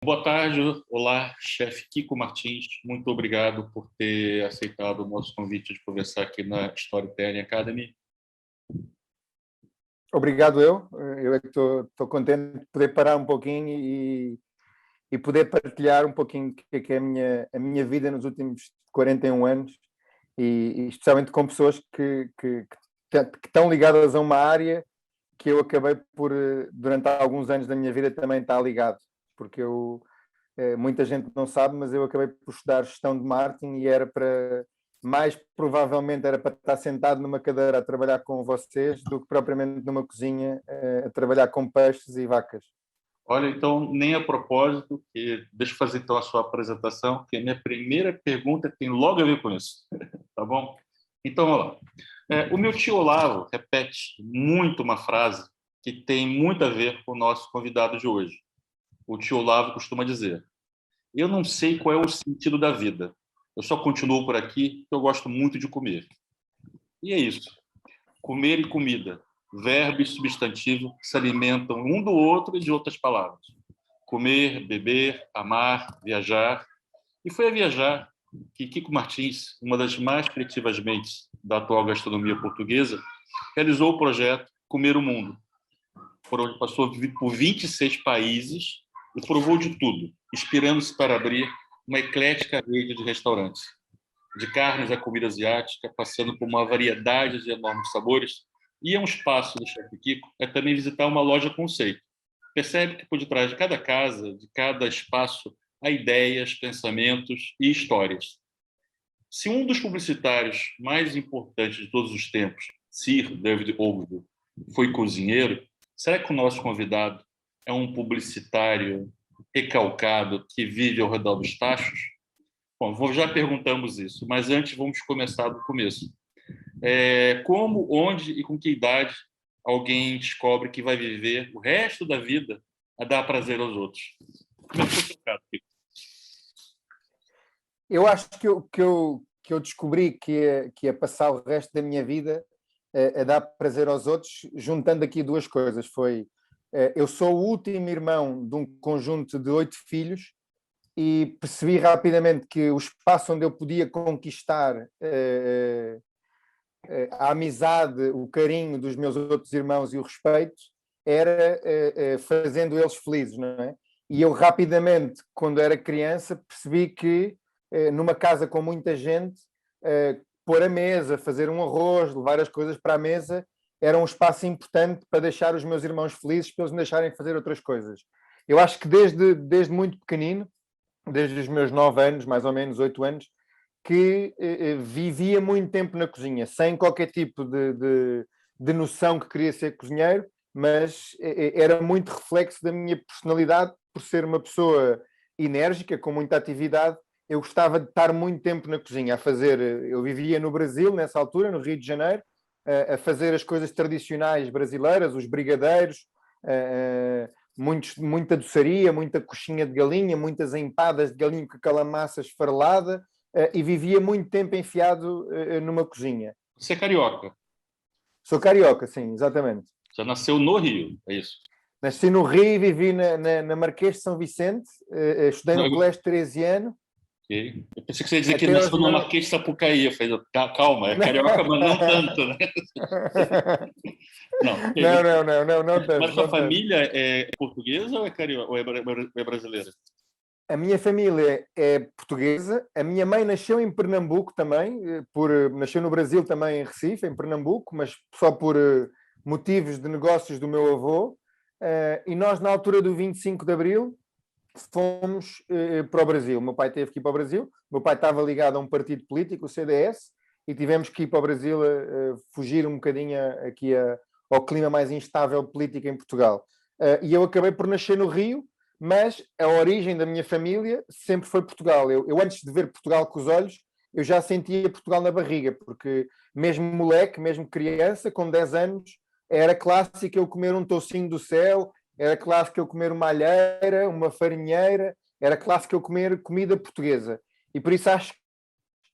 Boa tarde, olá, chefe Kiko Martins. Muito obrigado por ter aceitado o nosso convite de conversar aqui na Storytelling Academy. Obrigado eu é que estou contente de poder parar um pouquinho e poder partilhar um pouquinho o que é a minha vida nos últimos 41 anos e especialmente com pessoas que estão ligadas a uma área que eu acabei por, durante alguns anos da minha vida também estar ligado, porque muita gente não sabe, mas eu acabei por estudar gestão de marketing e mais provavelmente era para estar sentado numa cadeira a trabalhar com vocês do que propriamente numa cozinha a trabalhar com peixes e vacas. Olha, então, nem a propósito, deixa eu fazer então a sua apresentação, que a minha primeira pergunta tem logo a ver com isso, tá bom? Então, olha lá. O meu tio Olavo repete muito uma frase que tem muito a ver com o nosso convidado de hoje. O tio Olavo costuma dizer: eu não sei qual é o sentido da vida, eu só continuo por aqui porque eu gosto muito de comer. E é isso. Comer e comida, verbo e substantivo que se alimentam um do outro e de outras palavras. Comer, beber, amar, viajar. E foi a viajar que Kiko Martins, uma das mais criativas mentes da atual gastronomia portuguesa, realizou o projeto Comer o Mundo, por onde passou por 26 países e provou de tudo, inspirando-se para abrir uma eclética rede de restaurantes. De carnes à comida asiática, passando por uma variedade de enormes sabores. E um espaço do chefe Kiko é também visitar uma loja conceito. Percebe que por detrás de cada casa, de cada espaço, há ideias, pensamentos e histórias. Se um dos publicitários mais importantes de todos os tempos, Sir David Ogilvy, foi cozinheiro, será que o nosso convidado é um publicitário recalcado que vive ao redor dos tachos? Bom, já perguntamos isso, mas antes vamos começar do começo. Como, onde e com que idade alguém descobre que vai viver o resto da vida a dar prazer aos outros? Como é que foi o seu caso, Kiko? Eu acho que eu descobri que ia passar o resto da minha vida a dar prazer aos outros, juntando aqui duas coisas. Eu sou o último irmão de um conjunto de 8 filhos e percebi rapidamente que o espaço onde eu podia conquistar a amizade, o carinho dos meus outros irmãos e o respeito era fazendo eles felizes, não é? E eu rapidamente, quando era criança, percebi que numa casa com muita gente, pôr a mesa, fazer um arroz, levar as coisas para a mesa, era um espaço importante para deixar os meus irmãos felizes, para eles me deixarem fazer outras coisas. Eu acho que desde muito pequenino, desde os meus 9 anos, mais ou menos 8 anos, que vivia muito tempo na cozinha, sem qualquer tipo de noção que queria ser cozinheiro, mas era muito reflexo da minha personalidade, por ser uma pessoa enérgica, com muita atividade. Eu gostava de estar muito tempo na cozinha, a fazer. Eu vivia no Brasil, nessa altura, no Rio de Janeiro, a fazer as coisas tradicionais brasileiras, os brigadeiros, muita doçaria, muita coxinha de galinha, muitas empadas de galinha com aquela massa esfarelada, e vivia muito tempo enfiado numa cozinha. Você é carioca? Sou carioca, sim, exatamente. Já nasceu no Rio, é isso? Nasci no Rio e vivi na Marquês de São Vicente, estudei no Colégio Teresiano. Okay. Eu pensei que você ia dizer que nasceu no Marquês de Sapucaí. Eu falei, calma, é carioca, mas não tanto, né? Não tanto. Mas sua família é portuguesa ou é carioca, ou é brasileira? A minha família é portuguesa. A minha mãe nasceu em Pernambuco também, nasceu no Brasil também, em Recife, em Pernambuco, mas só por motivos de negócios do meu avô. E nós, na altura do 25 de Abril, fomos para o Brasil. O meu pai teve que ir para o Brasil. O meu pai estava ligado a um partido político, o CDS, e tivemos que ir para o Brasil fugir um bocadinho aqui ao clima mais instável político em Portugal. E eu acabei por nascer no Rio, mas a origem da minha família sempre foi Portugal. Eu antes de ver Portugal com os olhos, eu já sentia Portugal na barriga, porque mesmo moleque, mesmo criança, com 10 anos, era clássico eu comer um toucinho do céu, era clássico eu comer uma alheira, uma farinheira, era clássico eu comer comida portuguesa. E por isso acho que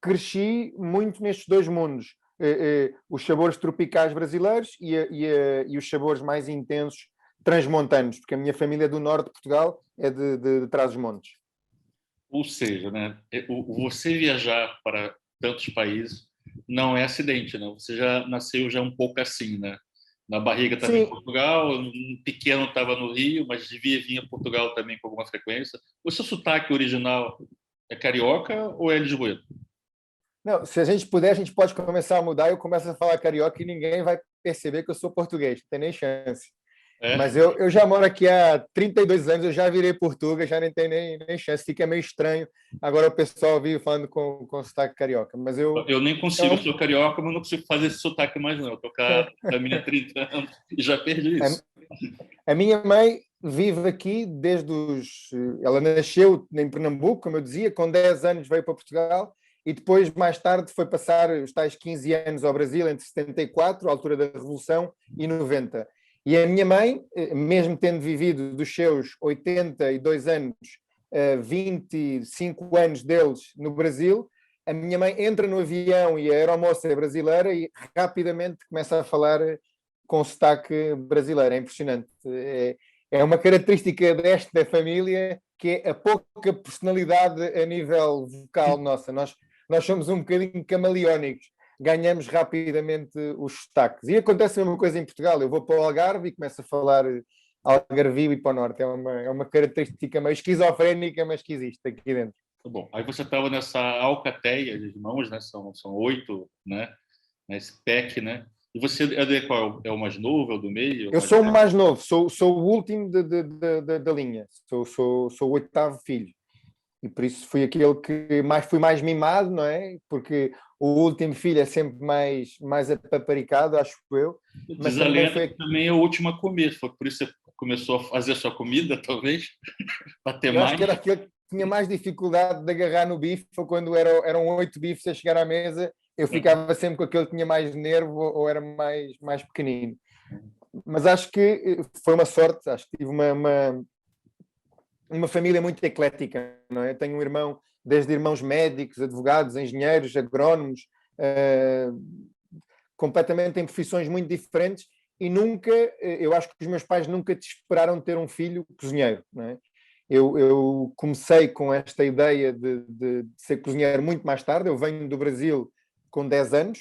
cresci muito nestes dois mundos. Os sabores tropicais brasileiros e os sabores mais intensos transmontanos, porque a minha família é do norte de Portugal, é de Trás-os-Montes. Ou seja, né, você viajar para tantos países não é acidente, né? Você já nasceu já um pouco assim, né? Na barriga estava em Sim, Portugal, um pequeno estava no Rio, mas devia vir a Portugal também com alguma frequência. O seu sotaque original é carioca ou é lisboeta? não, se a gente puder, a gente pode começar a mudar. Eu começo a falar carioca e ninguém vai perceber que eu sou português, não tem nem chance. É? Mas eu já moro aqui há 32 anos, eu já virei português, já nem tem nem chance, fica meio estranho. Agora o pessoal vive falando com sotaque carioca, mas eu. Eu nem É consigo, eu um, sou carioca, mas não consigo fazer esse sotaque mais não. Eu tô com a caminho 30 anos e já perdi isso. a minha mãe vive aqui desde os. Ela nasceu em Pernambuco, como eu dizia, com 10 anos veio para Portugal e depois, mais tarde, foi passar os tais 15 anos ao Brasil, entre 74, a altura da Revolução, e 90. E a minha mãe, mesmo tendo vivido dos seus 82 anos, 25 anos deles no Brasil, a minha mãe entra no avião e a aeromoça é brasileira e rapidamente começa a falar com sotaque brasileiro. É impressionante. É uma característica desta família que é a pouca personalidade a nível vocal nossa. Nós somos um bocadinho camaleónicos, ganhamos rapidamente os sotaques. E acontece a mesma coisa em Portugal. Eu vou para o Algarve e começo a falar algarvio e para o norte. É uma característica meio esquizofrénica, mas que existe aqui dentro. Tá bom. Aí você estava nessa alcateia de irmãos, né? São 8, né? Nesse PEC, né? E você é de qual? É o mais novo, é o do meio? É o Eu mais sou o velho? mais novo, sou o último da linha. Sou o oitavo filho. E por isso fui aquele que fui mais mimado, não é? Porque o último filho é sempre mais apaparicado, acho eu. Mas Diz a também lenda que foi. também é o último a comer. Foi por isso que você começou a fazer a sua comida, talvez? Para ter Eu acho que mais? era aquele que tinha mais dificuldade de agarrar no bife, foi quando eram 8 bifes a chegar à mesa, eu ficava sempre com aquele que tinha mais nervo ou era mais pequenino. Mas acho que foi uma sorte, acho que tive uma família muito eclética, não é? Tenho um irmão, desde irmãos médicos, advogados, engenheiros, agrónomos, completamente em profissões muito diferentes e nunca, eu acho que os meus pais nunca te esperaram ter um filho cozinheiro, não é? Eu comecei com esta ideia de ser cozinheiro muito mais tarde. Eu venho do Brasil com 10 anos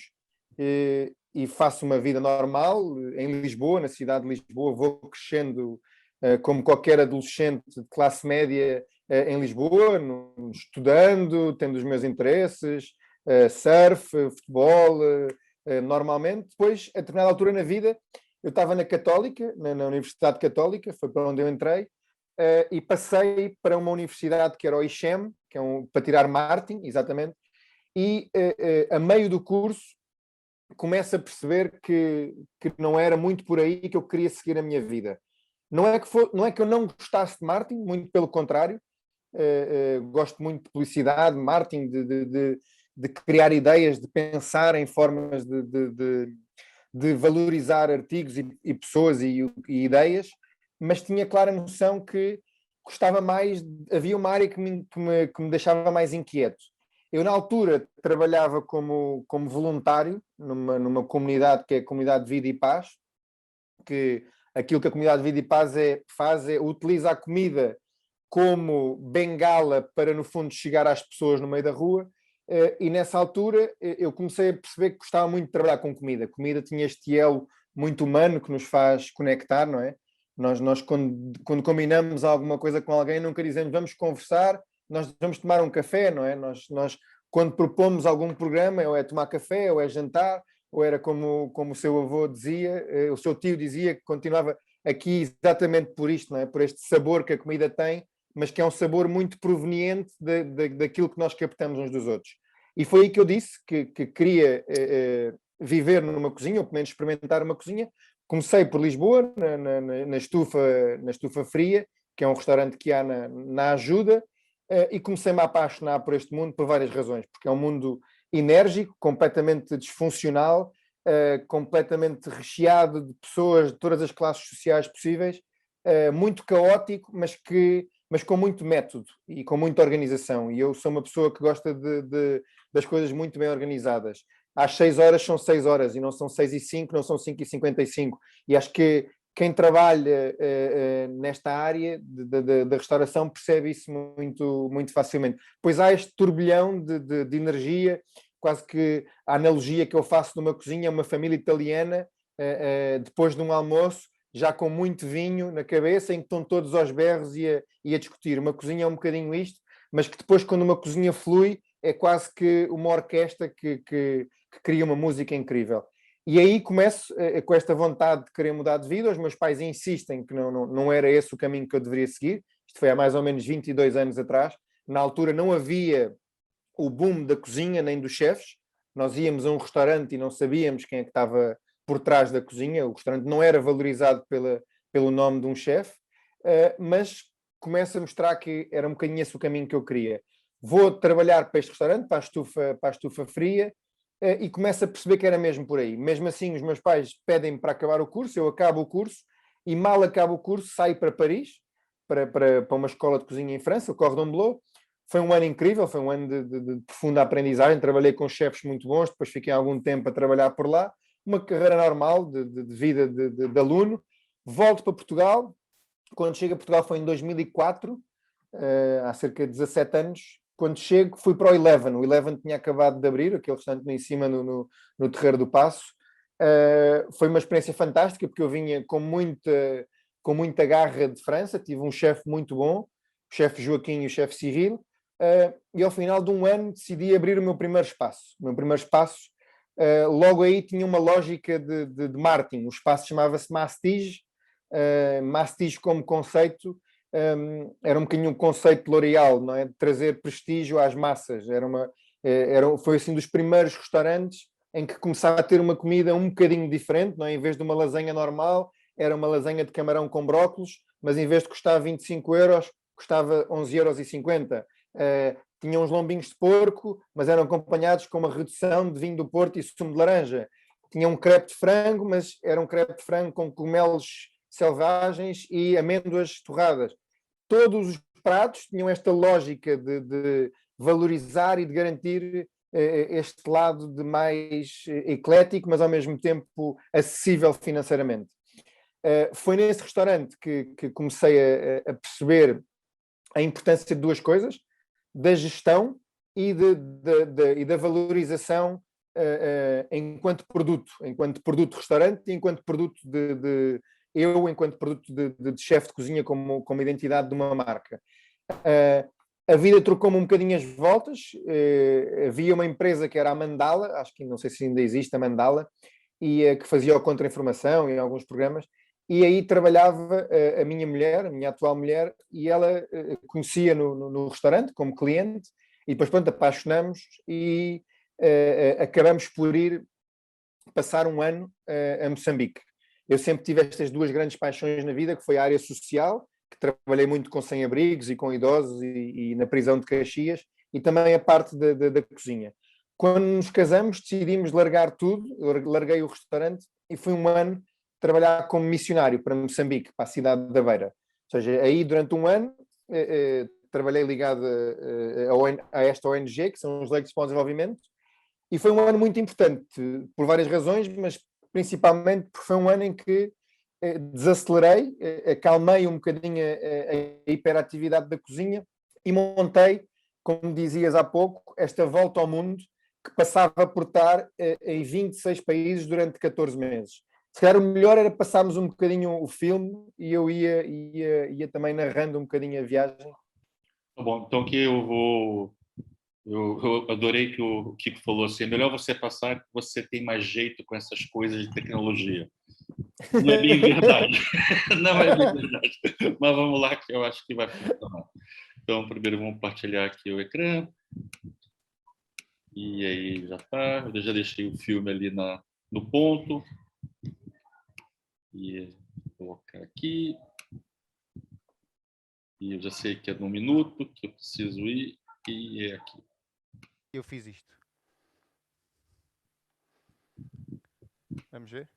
e faço uma vida normal em Lisboa, na cidade de Lisboa. Vou crescendo como qualquer adolescente de classe média em Lisboa, estudando, tendo os meus interesses, surf, futebol, normalmente. Depois, a determinada altura na vida, eu estava na Católica, na Universidade Católica, foi para onde eu entrei, e passei para uma universidade que era o ICHEM, que é para tirar marketing, exatamente, e a meio do curso começo a perceber que não era muito por aí que eu queria seguir a minha vida. Não é que eu não gostasse de marketing, muito pelo contrário, gosto muito de publicidade, marketing, de criar ideias, de pensar em formas de valorizar artigos e pessoas e ideias, mas tinha clara noção que gostava mais, havia uma área que me deixava mais inquieto. Eu, na altura, trabalhava como voluntário numa comunidade que é a Comunidade de Vida e Paz, que aquilo que a Comunidade de Vida e Paz utiliza a comida como bengala para, no fundo, chegar às pessoas no meio da rua. E nessa altura eu comecei a perceber que gostava muito de trabalhar com comida. A comida tinha este elo muito humano que nos faz conectar, não é? Nós quando combinamos alguma coisa com alguém, nunca dizemos vamos conversar, nós vamos tomar um café, não é? Nós quando propomos algum programa, ou é tomar café, ou é jantar, ou era como o seu avô dizia, o seu tio dizia que continuava aqui exatamente por isto, não é? Por este sabor que a comida tem, mas que é um sabor muito proveniente daquilo que nós captamos uns dos outros. E foi aí que eu disse que queria viver numa cozinha, ou pelo menos experimentar uma cozinha. Comecei por Lisboa, na Estufa Fria, que é um restaurante que há na Ajuda, e comecei-me a apaixonar por este mundo por várias razões, porque é um mundo enérgico, completamente disfuncional, completamente recheado de pessoas de todas as classes sociais possíveis, muito caótico, mas com muito método e com muita organização. E eu sou uma pessoa que gosta das coisas muito bem organizadas. Às 6 horas são 6 horas e não são 6:05, não são 5:55. E acho que quem trabalha nesta área da restauração percebe isso muito, muito facilmente. Pois há este turbilhão de energia, quase que a analogia que eu faço numa cozinha, uma família italiana, depois de um almoço, já com muito vinho na cabeça, em que estão todos aos berros e a discutir. Uma cozinha é um bocadinho isto, mas que depois, quando uma cozinha flui, é quase que uma orquestra que cria uma música incrível. E aí começo com esta vontade de querer mudar de vida. Os meus pais insistem que não era esse o caminho que eu deveria seguir. Isto foi há mais ou menos 22 anos atrás. Na altura não havia o boom da cozinha nem dos chefes. Nós íamos a um restaurante e não sabíamos quem é que estava por trás da cozinha. O restaurante não era valorizado pelo nome de um chefe, mas começa a mostrar que era um bocadinho esse o caminho que eu queria. Vou trabalhar para este restaurante, para a estufa fria, e começo a perceber que era mesmo por aí. Mesmo assim, os meus pais pedem-me para acabar o curso, eu acabo o curso, e mal acabo o curso, saio para Paris, para uma escola de cozinha em França, o Cordon Bleu. Foi um ano incrível, foi um ano de profunda aprendizagem, trabalhei com chefes muito bons, depois fiquei algum tempo a trabalhar por lá, uma carreira normal de vida de aluno. Volto para Portugal, quando chego a Portugal foi em 2004, há cerca de 17 anos. Quando chego, fui para o Eleven. O Eleven tinha acabado de abrir, aquele restaurante em cima no Terreiro do Paço. Foi uma experiência fantástica, porque eu vinha com muita garra de França, tive um chefe muito bom, o chefe Joaquim e o chefe Cyril, e ao final de um ano decidi abrir o meu primeiro espaço. O meu primeiro espaço, logo aí tinha uma lógica de marketing. O espaço chamava-se Mastige. Mastige como conceito era um bocadinho um conceito de L'Oréal, não é? De trazer prestígio às massas. Foi assim dos primeiros restaurantes em que começava a ter uma comida um bocadinho diferente, não é? Em vez de uma lasanha normal, era uma lasanha de camarão com brócolos, mas em vez de custar 25 euros, custava 11,50 €. Tinham uns lombinhos de porco, mas eram acompanhados com uma redução de vinho do Porto e sumo de laranja. Tinha um crepe de frango, mas era um crepe de frango com cogumelos selvagens e amêndoas torradas. Todos os pratos tinham esta lógica de valorizar e de garantir este lado de mais eclético, mas ao mesmo tempo acessível financeiramente. Foi nesse restaurante que comecei a perceber a importância de duas coisas, da gestão e da valorização enquanto produto restaurante e enquanto produto enquanto produto de chefe de cozinha como identidade de uma marca. A vida trocou-me um bocadinho as voltas. Havia uma empresa que era a Mandala, acho que não sei se ainda existe a Mandala, e que fazia o Contra-Informação em alguns programas, e aí trabalhava a minha mulher, a minha atual mulher, e ela conhecia no restaurante como cliente, e depois pronto, apaixonamos e acabamos por ir passar um ano a Moçambique. Eu sempre tive estas duas grandes paixões na vida, que foi a área social, que trabalhei muito com sem-abrigos e com idosos e na prisão de Caxias, e também a parte da cozinha. Quando nos casamos, decidimos largar tudo, eu larguei o restaurante e fui um ano trabalhar como missionário para Moçambique, para a cidade da Beira. Ou seja, aí durante um ano trabalhei ligado a esta ONG, que são os Leigos para o Desenvolvimento, e foi um ano muito importante, por várias razões, mas principalmente porque foi um ano em que desacelerei, acalmei um bocadinho a hiperatividade da cozinha e montei, como dizias há pouco, esta volta ao mundo que passava por estar em 26 países durante 14 meses. Se calhar o melhor era passarmos um bocadinho o filme e eu ia também narrando um bocadinho a viagem. Tá bom, então que eu vou. Eu adorei que o Kiko falou assim: é melhor você passar que você tem mais jeito com essas coisas de tecnologia. Não é bem verdade. Não é bem verdade. Mas vamos lá, que eu acho que vai funcionar. Então, primeiro vamos compartilhar aqui o ecrã. E aí já está. Eu já deixei o filme ali no ponto. E vou colocar aqui. E eu já sei que é no minuto que eu preciso ir. E é aqui. Eu fiz isto. Vamos ver?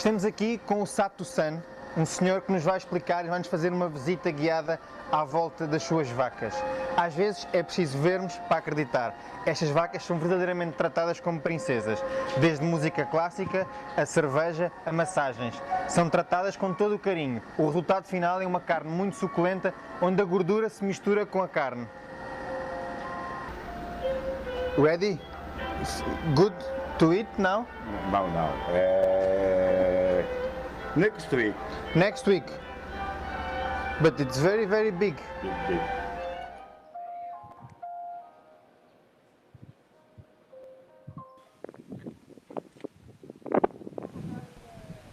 Estamos aqui com o Sato-san, um senhor que nos vai explicar e vai-nos fazer uma visita guiada à volta das suas vacas. Às vezes é preciso vermos para acreditar. Estas vacas são verdadeiramente tratadas como princesas, desde música clássica, a cerveja, a massagens. São tratadas com todo o carinho. O resultado final é uma carne muito suculenta, onde a gordura se mistura com a carne. Ready? Good to eat now? No. Next week. Next week. But it's very, very big. Big.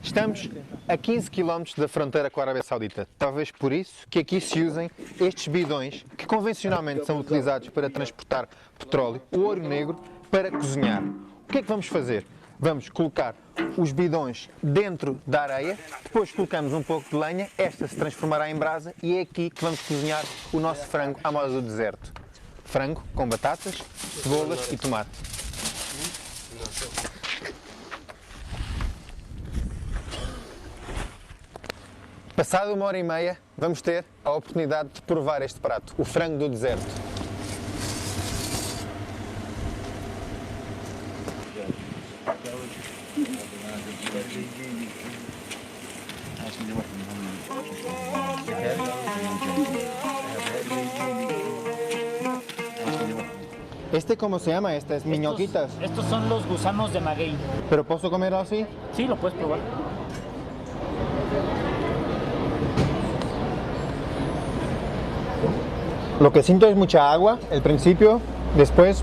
Estamos a 15 km da fronteira com a Arábia Saudita. Talvez por isso que aqui se usem estes bidões que convencionalmente são utilizados para transportar petróleo, o ouro negro, para cozinhar. O que é que vamos fazer? Vamos colocar os bidões dentro da areia, depois colocamos um pouco de lenha, esta se transformará em brasa e é aqui que vamos cozinhar o nosso frango à moda do deserto. Frango com batatas, cebolas e tomate. Passada 1h30, vamos ter a oportunidade de provar este prato, o frango do deserto. ¿Este cómo se llama? ¿Estas miñoquitas? Estos son los gusanos de maguey. ¿Pero puedo comerlo así? Sí, lo puedes probar. Lo que siento es mucha agua al principio, después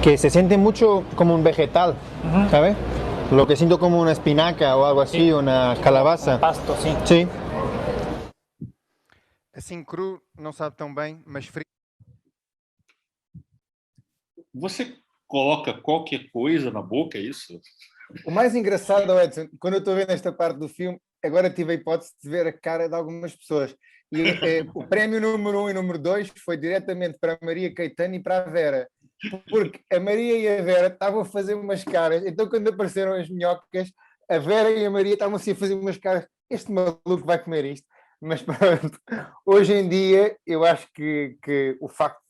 que se siente mucho como un vegetal, ¿sabes? Lo que siento como una espinaca o algo así, Sí. una calabaza. Pasto, sim. Sim. Assim cru não sabe tão bem, mas frio. Você coloca qualquer coisa na boca, é isso? O mais engraçado, Edson, quando eu estou vendo esta parte do filme, agora tive a hipótese de ver a cara de algumas pessoas. E o prémio número 1 e número 2 foi diretamente para a Maria Caetano e para a Vera. Porque a Maria e a Vera estavam a fazer umas caras. Então, quando apareceram as minhocas, a Vera e a Maria estavam assim a fazer umas caras. Este maluco vai comer isto. Mas pronto, hoje em dia, eu acho que o facto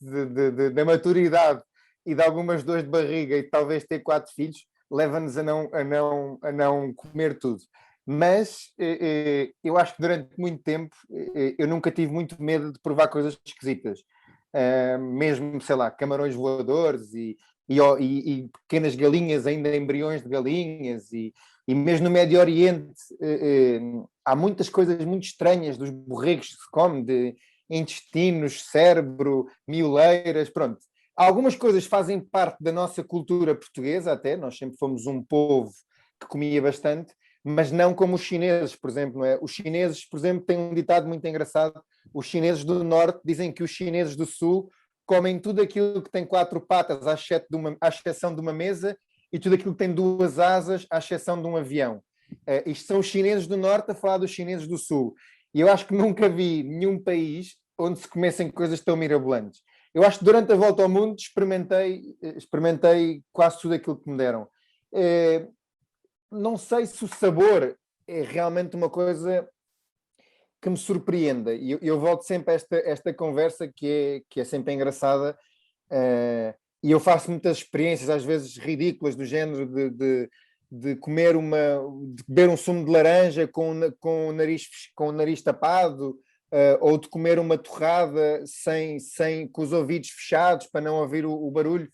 da maturidade e de algumas dores de barriga e talvez ter 4 filhos leva-nos a não comer tudo. Mas eu acho que durante muito tempo eu nunca tive muito medo de provar coisas esquisitas. Mesmo, sei lá, camarões voadores e pequenas galinhas, ainda embriões de galinhas e mesmo no Médio Oriente há muitas coisas muito estranhas dos borregos que se come, de intestinos, cérebro, mioleiras, pronto. Algumas coisas fazem parte da nossa cultura portuguesa até, nós sempre fomos um povo que comia bastante, mas não como os chineses, por exemplo, não é? Os chineses, por exemplo, têm um ditado muito engraçado, os chineses do norte dizem que os chineses do sul comem tudo aquilo que tem 4 patas, à exceção de uma mesa, e tudo aquilo que tem 2 asas, à exceção de um avião. Isto são os chineses do norte a falar dos chineses do sul. E eu acho que nunca vi nenhum país onde se comessem coisas tão mirabolantes. Eu acho que durante a volta ao mundo experimentei quase tudo aquilo que me deram. Não sei se o sabor é realmente uma coisa que me surpreenda. E eu volto sempre a esta conversa que é sempre engraçada. E eu faço muitas experiências, às vezes ridículas, do género de comer de beber um sumo de laranja com o nariz tapado, ou de comer uma torrada com os ouvidos fechados para não ouvir o barulho.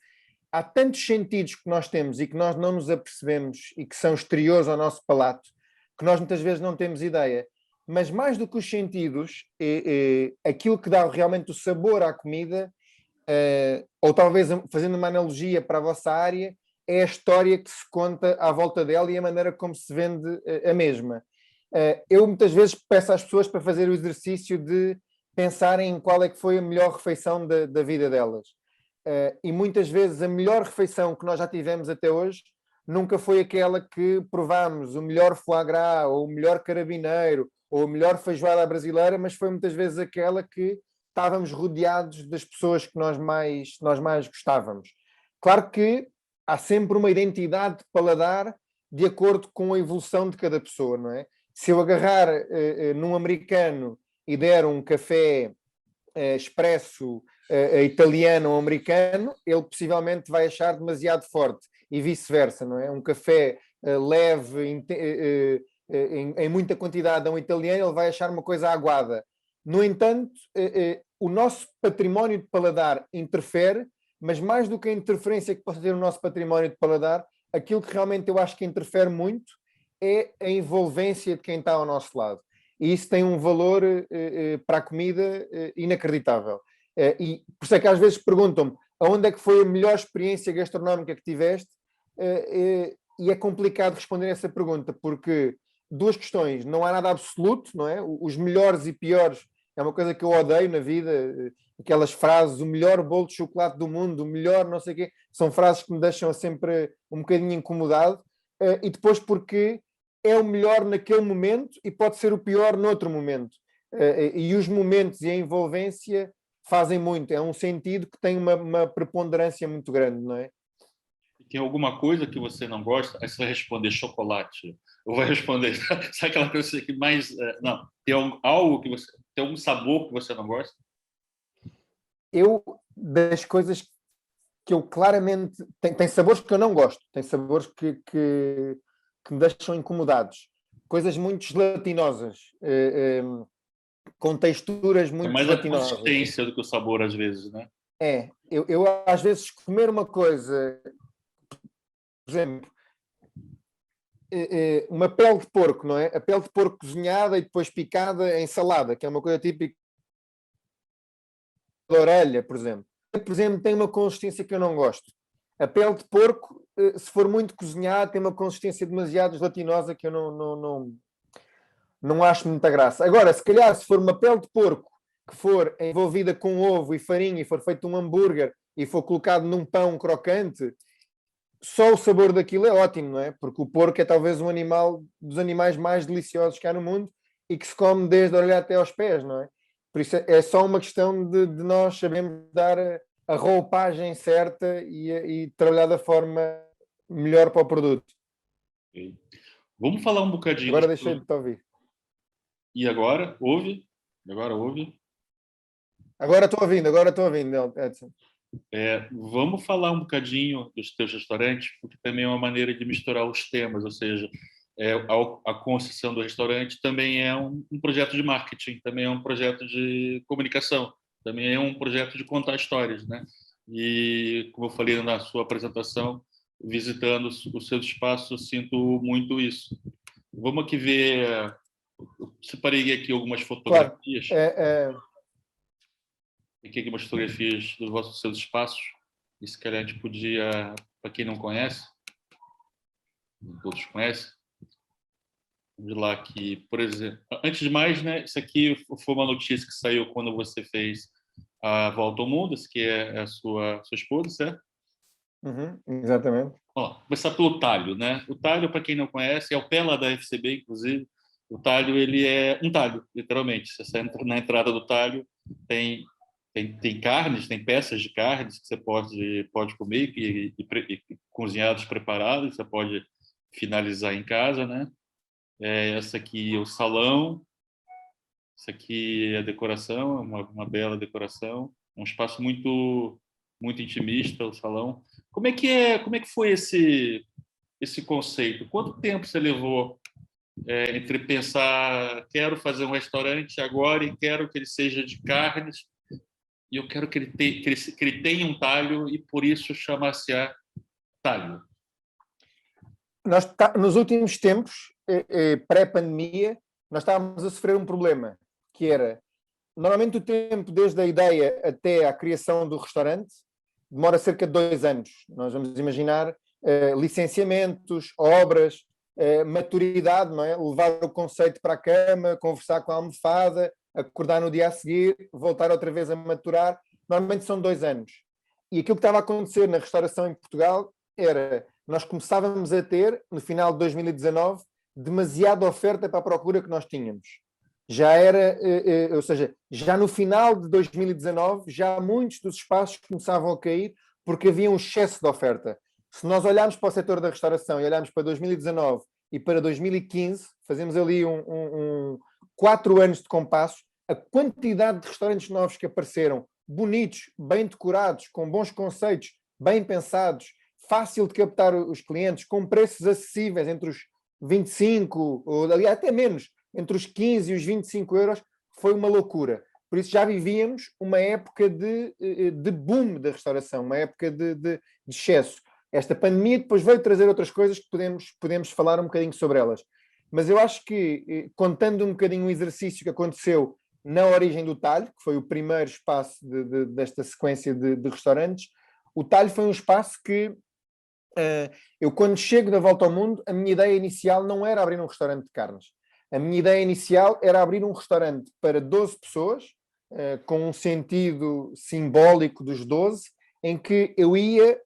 Há tantos sentidos que nós temos e que nós não nos apercebemos e que são exteriores ao nosso palato, que nós muitas vezes não temos ideia. Mas mais do que os sentidos, aquilo que dá realmente o sabor à comida, ou talvez fazendo uma analogia para a vossa área, é a história que se conta à volta dela e a maneira como se vende a mesma. Eu muitas vezes peço às pessoas para fazer o exercício de pensarem em qual é que foi a melhor refeição da vida delas. E muitas vezes a melhor refeição que nós já tivemos até hoje nunca foi aquela que provámos, o melhor foie gras, ou o melhor carabineiro, ou a melhor feijoada brasileira, mas foi muitas vezes aquela que estávamos rodeados das pessoas que nós mais gostávamos. Claro que há sempre uma identidade de paladar de acordo com a evolução de cada pessoa, não é? Se eu agarrar num americano e der um café expresso italiano ou americano, ele possivelmente vai achar demasiado forte e vice-versa, não é? Um café leve, em muita quantidade a um italiano, ele vai achar uma coisa aguada. No entanto, o nosso património de paladar interfere, mas mais do que a interferência que possa ter o nosso património de paladar, aquilo que realmente eu acho que interfere muito é a envolvência de quem está ao nosso lado. E isso tem um valor para a comida inacreditável. E por isso é que às vezes perguntam-me aonde é que foi a melhor experiência gastronómica que tiveste, e é complicado responder essa pergunta, porque duas questões, não há nada absoluto, não é? Os melhores e piores é uma coisa que eu odeio na vida, aquelas frases, o melhor bolo de chocolate do mundo, o melhor não sei o quê, são frases que me deixam sempre um bocadinho incomodado, e depois porque é o melhor naquele momento e pode ser o pior noutro momento. E os momentos e a envolvência fazem muito, é um sentido que tem uma preponderância muito grande, não é? Tem alguma coisa que você não gosta? Aí você vai responder chocolate. Ou vai responder, sabe aquela coisa que mais... Não, tem algo que você... Tem algum sabor que você não gosta? Das coisas que eu claramente... Tem sabores que eu não gosto, tem sabores que me deixam incomodados. Coisas muito gelatinosas, com texturas muito mais gelatinosas. A consistência do que o sabor, às vezes, né? Eu às vezes comer uma coisa... Por exemplo, uma pele de porco, não é? A pele de porco cozinhada e depois picada em salada, que é uma coisa típica da orelha, por exemplo. Por exemplo, tem uma consistência que eu não gosto. A pele de porco, se for muito cozinhada, tem uma consistência demasiado gelatinosa que eu não acho muita graça. Agora, se calhar, se for uma pele de porco que for envolvida com ovo e farinha e for feito um hambúrguer e for colocado num pão crocante, só o sabor daquilo é ótimo, não é? Porque o porco é talvez um animal dos animais mais deliciosos que há no mundo e que se come desde a orelha até aos pés, não é? Por isso é só uma questão de nós sabermos dar a roupagem certa e trabalhar da forma melhor para o produto. Okay. Vamos falar um bocadinho... Agora deixei de te ouvir. E agora? Ouve? Agora ouve? Agora estou ouvindo, Edson. Vamos falar um bocadinho dos teus restaurantes, porque também é uma maneira de misturar os temas, ou seja, a concessão do restaurante também é um projeto de marketing, também é um projeto de comunicação, também é um projeto de contar histórias, né? E, como eu falei na sua apresentação, visitando os seus espaços, eu sinto muito isso. Vamos aqui ver... Eu separei aqui algumas fotografias. Claro. Aqui algumas fotografias dos seus espaços. E se calhar a gente podia, para quem não conhece, todos conhecem, vamos lá aqui, por exemplo. Antes de mais, né, isso aqui foi uma notícia que saiu quando você fez a Volta ao Mundo, que é a sua esposa, certo? Exatamente. Começar pelo talho, né? O talho, para quem não conhece, é o pé lá da FCB, inclusive. O talho, ele é um talho, literalmente. Você entra na entrada do talho, tem carnes, tem peças de carnes que você pode comer e cozinhados, preparados, você pode finalizar em casa, né? Essa aqui é o salão, essa aqui é a decoração, uma bela decoração, um espaço muito muito intimista, o salão. Como é que foi esse conceito? Quanto tempo você levou entre pensar, quero fazer um restaurante agora e quero que ele seja de carnes, e eu quero que ele tenha um talho e por isso chama-se a talho? Nos últimos tempos, pré-pandemia, nós estávamos a sofrer um problema, que era, normalmente o tempo desde a ideia até à criação do restaurante demora cerca de 2 anos. Nós vamos imaginar licenciamentos, obras, maturidade, não é? Levar o conceito para a cama, conversar com a almofada, acordar no dia a seguir, voltar outra vez a maturar. Normalmente são 2 anos. E aquilo que estava a acontecer na restauração em Portugal era, nós começávamos a ter, no final de 2019, demasiada oferta para a procura que nós tínhamos. Já era, ou seja, já no final de 2019, já muitos dos espaços começavam a cair porque havia um excesso de oferta. Se nós olharmos para o setor da restauração e olharmos para 2019 e para 2015, fazemos ali 4 anos de compasso, a quantidade de restaurantes novos que apareceram, bonitos, bem decorados, com bons conceitos, bem pensados, fácil de captar os clientes, com preços acessíveis entre os 25, ou aliás, até menos, entre os 15 e os 25 euros, foi uma loucura. Por isso já vivíamos uma época de boom da restauração, uma época de excesso. Esta pandemia depois veio trazer outras coisas que podemos falar um bocadinho sobre elas. Mas eu acho que, contando um bocadinho o exercício que aconteceu na origem do Talho, que foi o primeiro espaço desta sequência de restaurantes, o Talho foi um espaço que eu, quando chego da volta ao mundo, a minha ideia inicial não era abrir um restaurante de carnes. A minha ideia inicial era abrir um restaurante para 12 pessoas, com um sentido simbólico dos 12, em que eu ia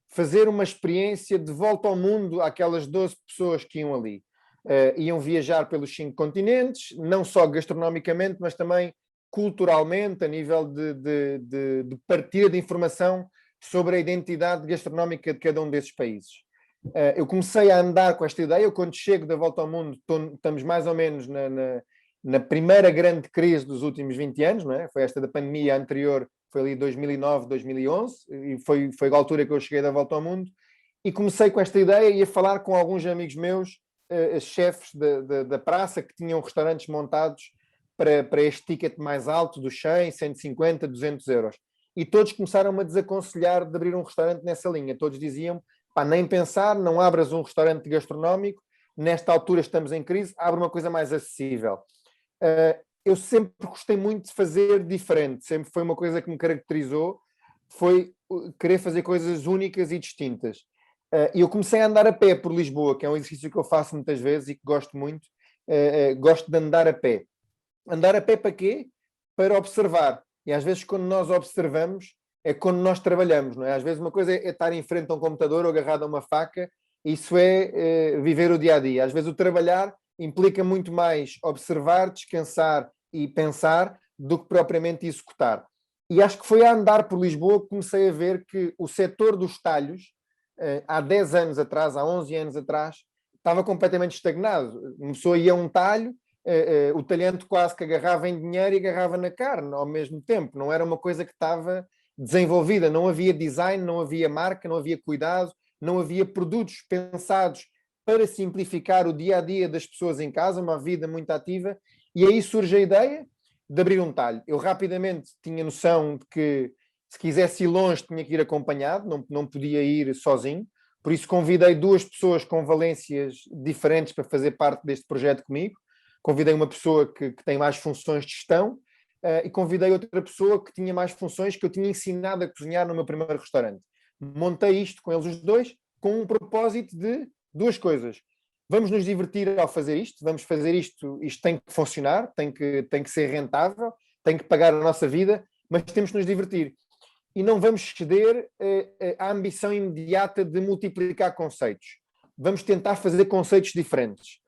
fazer uma experiência de volta ao mundo àquelas 12 pessoas que iam ali. Iam viajar pelos 5 continentes, não só gastronomicamente, mas também culturalmente, a nível de partilha de informação sobre a identidade gastronómica de cada um desses países. Eu comecei a andar com esta ideia. Eu, quando chego da volta ao mundo, estamos mais ou menos na primeira grande crise dos últimos 20 anos, não é? Foi esta da pandemia anterior, foi ali 2009, 2011, e foi a altura que eu cheguei da volta ao mundo, e comecei com esta ideia e a falar com alguns amigos meus, chefes da praça, que tinham restaurantes montados para este ticket mais alto, dos 100, 150, 200 euros. E todos começaram-me a desaconselhar de abrir um restaurante nessa linha. Todos diziam, pá, nem pensar, não abras um restaurante gastronómico, nesta altura estamos em crise, abre uma coisa mais acessível. Eu sempre gostei muito de fazer diferente, sempre foi uma coisa que me caracterizou, foi querer fazer coisas únicas e distintas. E eu comecei a andar a pé por Lisboa, que é um exercício que eu faço muitas vezes e que gosto muito. Gosto de andar a pé. Andar a pé para quê? Para observar. E às vezes, quando nós observamos, é quando nós trabalhamos, não é? Às vezes uma coisa é estar em frente a um computador ou agarrado a uma faca, isso é viver o dia-a-dia. Às vezes o trabalhar implica muito mais observar, descansar e pensar do que propriamente executar. E acho que foi a andar por Lisboa que comecei a ver que o setor dos talhos, há 10 anos atrás, há 11 anos atrás, estava completamente estagnado. Uma pessoa ia a um talho, o talhante quase que agarrava em dinheiro e agarrava na carne ao mesmo tempo. Não era uma coisa que estava desenvolvida, não havia design, não havia marca, não havia cuidado, não havia produtos pensados para simplificar o dia-a-dia das pessoas em casa, uma vida muito ativa, e aí surge a ideia de abrir um talho. Eu rapidamente tinha noção de que, se quisesse ir longe, tinha que ir acompanhado, não podia ir sozinho, por isso convidei 2 pessoas com valências diferentes para fazer parte deste projeto comigo. Convidei uma pessoa que tem mais funções de gestão e convidei outra pessoa que tinha mais funções, que eu tinha ensinado a cozinhar no meu primeiro restaurante. Montei isto com eles os dois, com um propósito de 2 coisas. Vamos nos divertir ao fazer isto, vamos fazer isto tem que funcionar, tem que ser rentável, tem que pagar a nossa vida, mas temos que nos divertir. E não vamos ceder à ambição imediata de multiplicar conceitos. Vamos tentar fazer conceitos diferentes.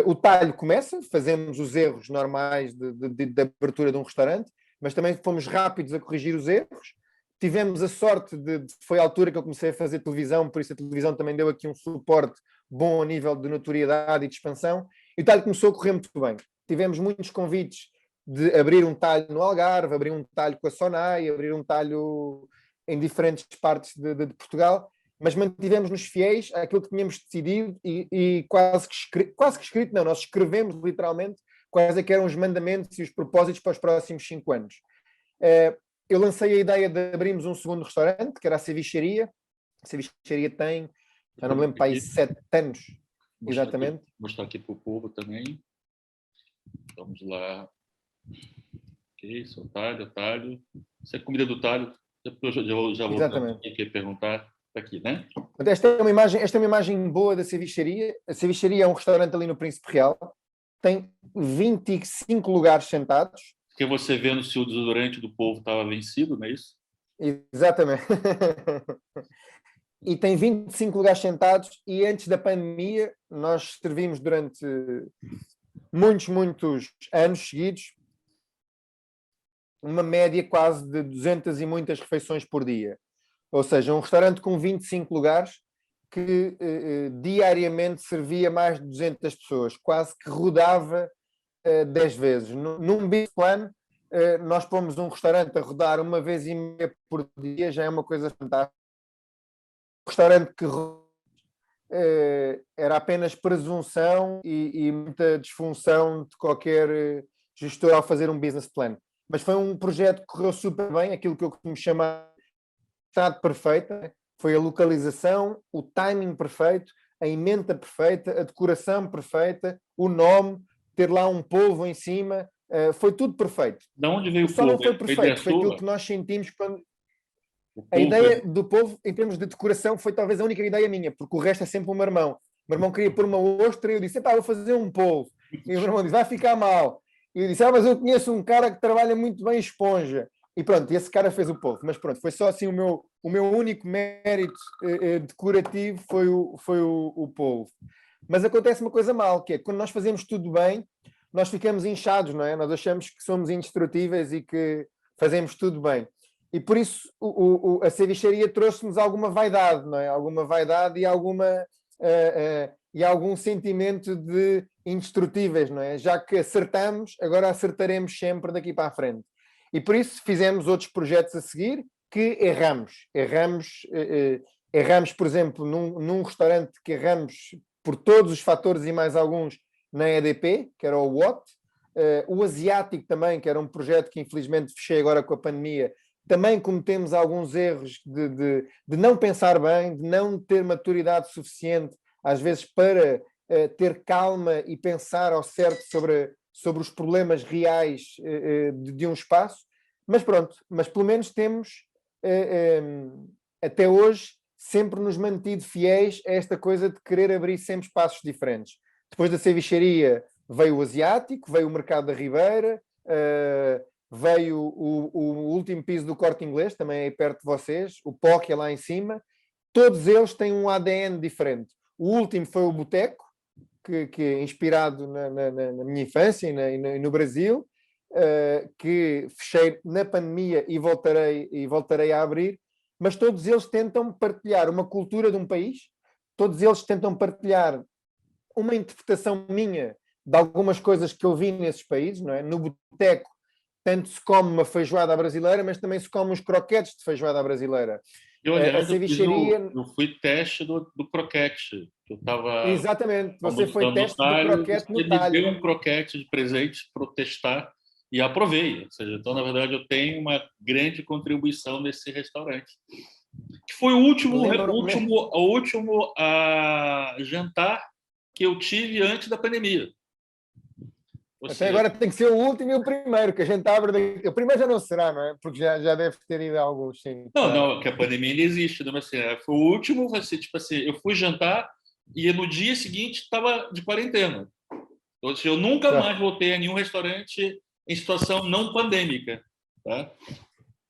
O talho começa, fazemos os erros normais de abertura de um restaurante, mas também fomos rápidos a corrigir os erros. Tivemos a sorte foi a altura que eu comecei a fazer televisão, por isso a televisão também deu aqui um suporte bom a nível de notoriedade e de expansão, e o talho começou a correr muito bem. Tivemos muitos convites de abrir um talho no Algarve, abrir um talho com a Sonai, abrir um talho em diferentes partes de Portugal, mas mantivemos-nos fiéis àquilo que tínhamos decidido e quase que escrito, não, nós escrevemos literalmente quais é que eram os mandamentos e os propósitos para os próximos 5 anos. Eu lancei a ideia de abrirmos um segundo restaurante, que era a Cevicharia. A Cevicharia tem, já não me lembro, para aí 7 anos, exatamente. Vou mostrar aqui para o povo também. Vamos lá. Ok, isso, talho. Isso é comida do talho. Eu já vou aqui perguntar. Aqui, né? Esta é uma imagem boa da Cevicharia. A Cevicharia é um restaurante ali no Príncipe Real. Tem 25 lugares sentados. Porque você vendo se o desodorante do povo estava vencido, não é isso? Exatamente. E tem 25 lugares sentados, e antes da pandemia nós servimos durante muitos anos seguidos uma média quase de 200 e muitas refeições por dia. Ou seja, um restaurante com 25 lugares que diariamente servia mais de 200 pessoas, quase que rodava 10 vezes. Num business plan, nós pomos um restaurante a rodar uma vez e meia por dia, já é uma coisa fantástica. Um restaurante que era apenas presunção e muita disfunção de qualquer gestor ao fazer um business plan. Mas foi um projeto que correu super bem, aquilo que eu costumo chamar de estado perfeito, né? Foi a localização, o timing perfeito, a emenda perfeita, a decoração perfeita, o nome, ter lá um polvo em cima, foi tudo perfeito. De onde veio o Só não polvo? foi Foi perfeito, foi aquilo que nós sentimos quando... A ideia do polvo, em termos de decoração, foi talvez a única ideia minha, porque o resto é sempre o meu irmão. O meu irmão queria pôr uma ostra e eu disse, vou fazer um polvo. E o meu irmão disse, vai ficar mal. E eu disse, mas eu conheço um cara que trabalha muito bem esponja. E pronto, esse cara fez o polvo. Mas pronto, foi só assim o meu único mérito decorativo foi o polvo. Mas acontece uma coisa mal, que é quando nós fazemos tudo bem, nós ficamos inchados, não é? Nós achamos que somos indestrutíveis e que fazemos tudo bem. E por isso a cevicharia trouxe-nos alguma vaidade, não é? Alguma vaidade e algum sentimento de indestrutíveis, não é? Já que acertamos, agora acertaremos sempre daqui para a frente. E por isso fizemos outros projetos a seguir que erramos. Erramos, por exemplo, num restaurante que erramos por todos os fatores e mais alguns na EDP, que era o WOT. O Asiático também, que era um projeto que infelizmente fechei agora com a pandemia, também cometemos alguns erros de não pensar bem, de não ter maturidade suficiente, às vezes, para ter calma e pensar ao certo sobre os problemas reais de um espaço. Mas pronto, mas pelo menos temos, até hoje, sempre nos mantido fiéis a esta coisa de querer abrir sempre espaços diferentes. Depois da cevicharia veio o Asiático, veio o Mercado da Ribeira, veio o último piso do Corte Inglês, também aí perto de vocês, o POC é lá em cima. Todos eles têm um ADN diferente. O último foi o Boteco, que é inspirado na minha infância e no Brasil, que fechei na pandemia e voltarei a abrir, mas todos eles tentam partilhar uma cultura de um país, todos eles tentam partilhar uma interpretação minha de algumas coisas que eu vi nesses países, não é? No Boteco, tanto se come uma feijoada brasileira, mas também se come os croquetes de feijoada brasileira. A cevicharia... eu fui teste do croquete. Eu tava Exatamente, você foi teste do croquete no talho. Ele deu um croquete de presente para eu testar e aprovei. Ou seja, então, na verdade, eu tenho uma grande contribuição nesse restaurante. Que foi o último jantar que eu tive antes da pandemia. Até agora tem que ser o último e o primeiro, que a gente abre... O primeiro já não será, não é? Porque já deve ter ido a alguns, sim. Não, que a pandemia ainda existe, né? Mas, assim, foi o último, vai ser tipo assim, eu fui jantar e no dia seguinte estava de quarentena. Ou seja, eu nunca mais voltei a nenhum restaurante em situação não pandêmica. Tá?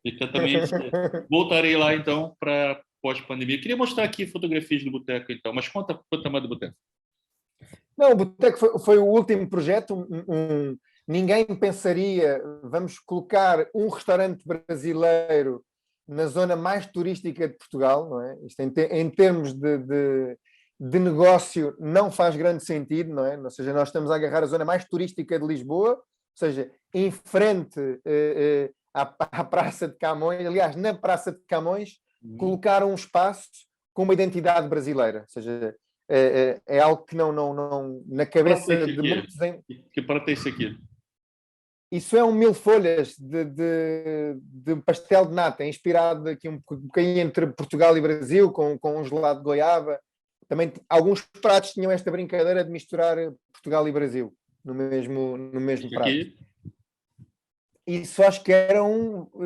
Fica também, voltarei lá, então, para pós-pandemia. Queria mostrar aqui fotografias do Boteco, então, mas conta o tamanho do Boteco. Não, o Boteco foi o último projeto. Ninguém pensaria, vamos colocar um restaurante brasileiro na zona mais turística de Portugal, não é? Isto em termos de negócio não faz grande sentido, não é? Ou seja, nós estamos a agarrar a zona mais turística de Lisboa, ou seja, em frente à Praça de Camões, aliás, na Praça de Camões, colocar um espaço com uma identidade brasileira, ou seja, é algo que não na cabeça de muitos... Que prato é esse aqui? Isso é um mil folhas de pastel de nata, inspirado aqui um bocadinho entre Portugal e Brasil, com um gelado de goiaba. Também alguns pratos tinham esta brincadeira de misturar Portugal e Brasil no mesmo prato. Aqui? Isso acho que era